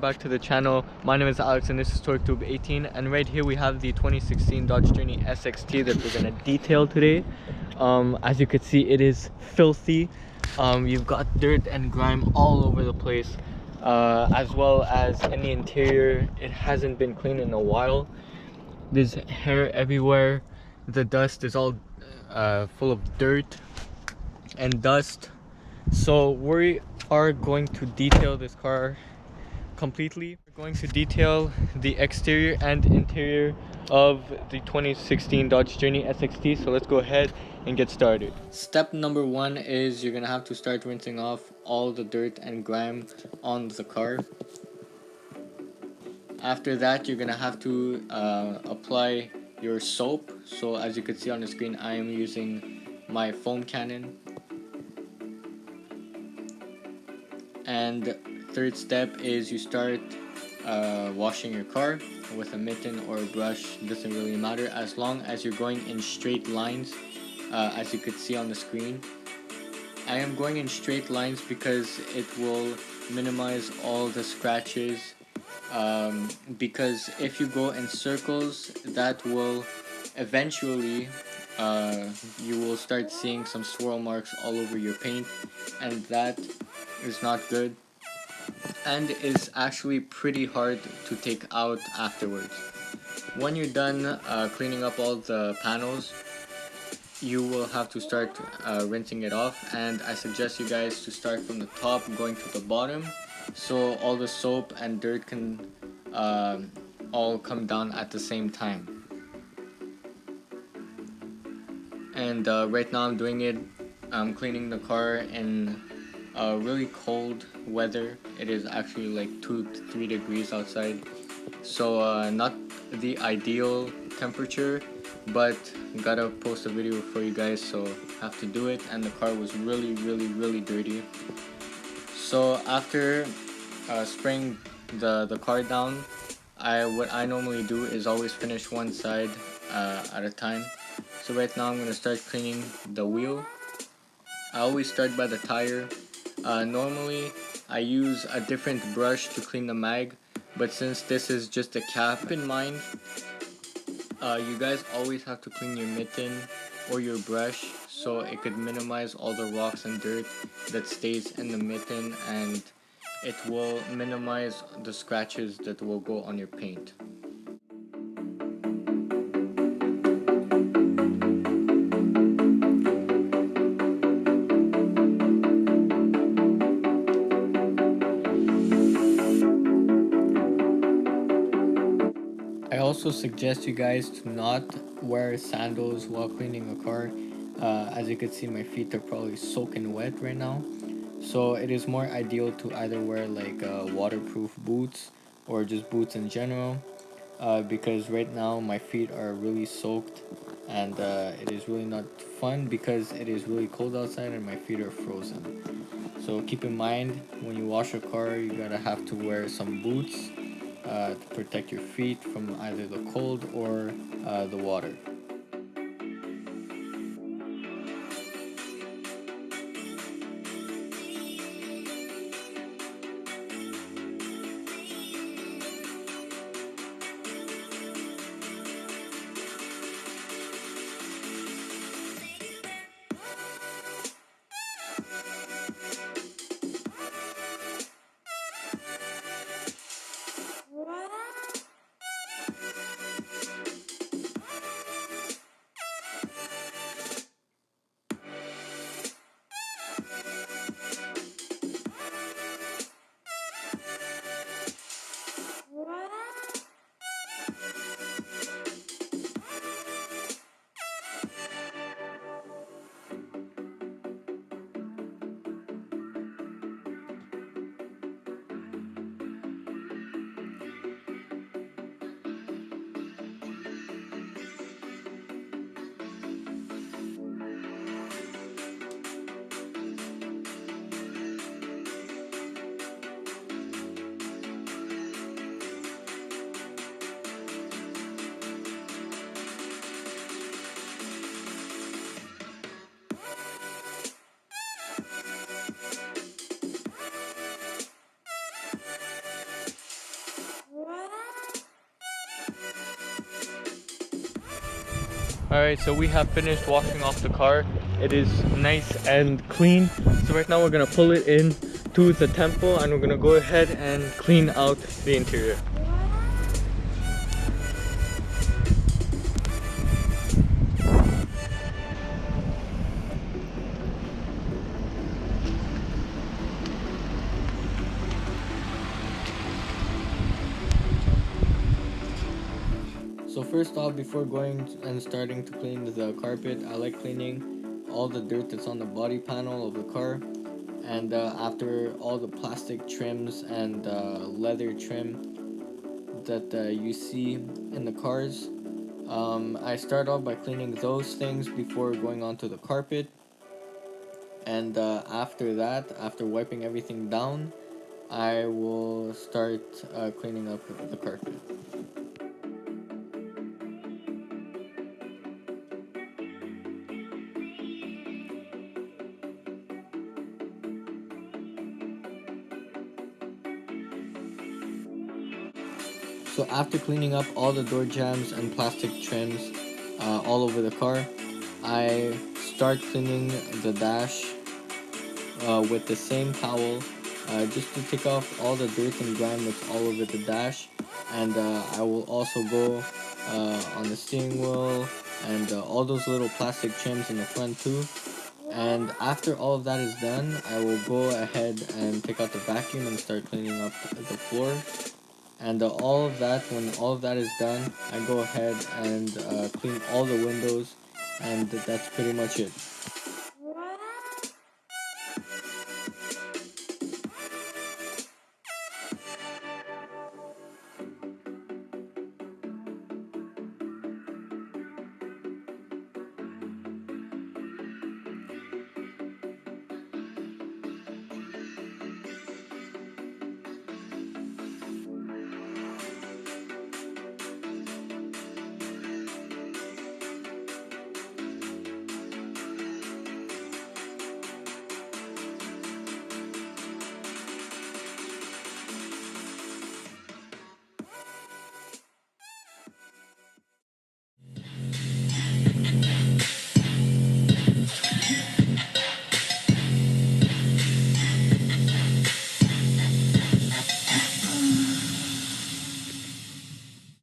back to the channel. My name is Alex and this is TorqueTube18, and right here we have the 2016 Dodge Journey SXT that we're gonna detail today. As you can see, it is filthy. You've got dirt and grime all over the place, as well as in the interior. It hasn't been cleaned in a while. There's hair everywhere. The dust is all full of dirt and dust. So we are going to detail this car completely. We're going to detail the exterior and interior of the 2016 Dodge Journey SXT. So let's go ahead and get started. Step number one is you're gonna have to start rinsing off all the dirt and grime on the car. After that, you're gonna have to apply your soap. So as you can see on the screen, I am using my foam cannon. And third step is you start washing your car with a mitten or a brush. Doesn't really matter as long as you're going in straight lines, as you could see on the screen. I am going in straight lines because it will minimize all the scratches, because if you go in circles, that will eventually you will start seeing some swirl marks all over your paint, and that is not good and is actually pretty hard to take out afterwards. When you're done cleaning up all the panels, you will have to start rinsing it off, and I suggest you guys to start from the top going to the bottom so all the soap and dirt can all come down at the same time. And right now I'm doing it. I'm cleaning the car in really cold weather. It is actually like 2 to 3 degrees outside, so not the ideal temperature, but gotta post a video for you guys, so have to do it. And the car was really dirty. So after spraying the car down, what I normally do is always finish one side at a time. So right now I'm gonna start cleaning the wheel. I always start by the tire. Normally I use a different brush to clean the mag, but since this is just a cap in mind, you guys always have to clean your mitten or your brush so it could minimize all the rocks and dirt that stays in the mitten, and it will minimize the scratches that will go on your paint. I also suggest you guys to not wear sandals while cleaning a car. As you can see, my feet are probably soaking wet right now. So it is more ideal to either wear like waterproof boots or just boots in general, because right now my feet are really soaked, and it is really not fun because it is really cold outside and my feet are frozen. So keep in mind, when you wash your car, you gotta have to wear some boots to protect your feet from either the cold or the water. Alright, so we have finished washing off the car. It is nice and clean. So right now we're gonna pull it in to the temple and we're gonna go ahead and clean out the interior. So first off, before going and starting to clean the carpet, I like cleaning all the dirt that's on the body panel of the car. And after all the plastic trims and leather trim that you see in the cars, I start off by cleaning those things before going onto the carpet. And after that, after wiping everything down, I will start cleaning up the carpet. So after cleaning up all the door jambs and plastic trims all over the car, I start cleaning the dash with the same towel just to take off all the dirt and grime that's all over the dash. And I will also go on the steering wheel and all those little plastic trims in the front too. And after all of that is done, I will go ahead and take out the vacuum and start cleaning up the floor. And all of that, when all of that is done, I go ahead and clean all the windows, and that's pretty much it.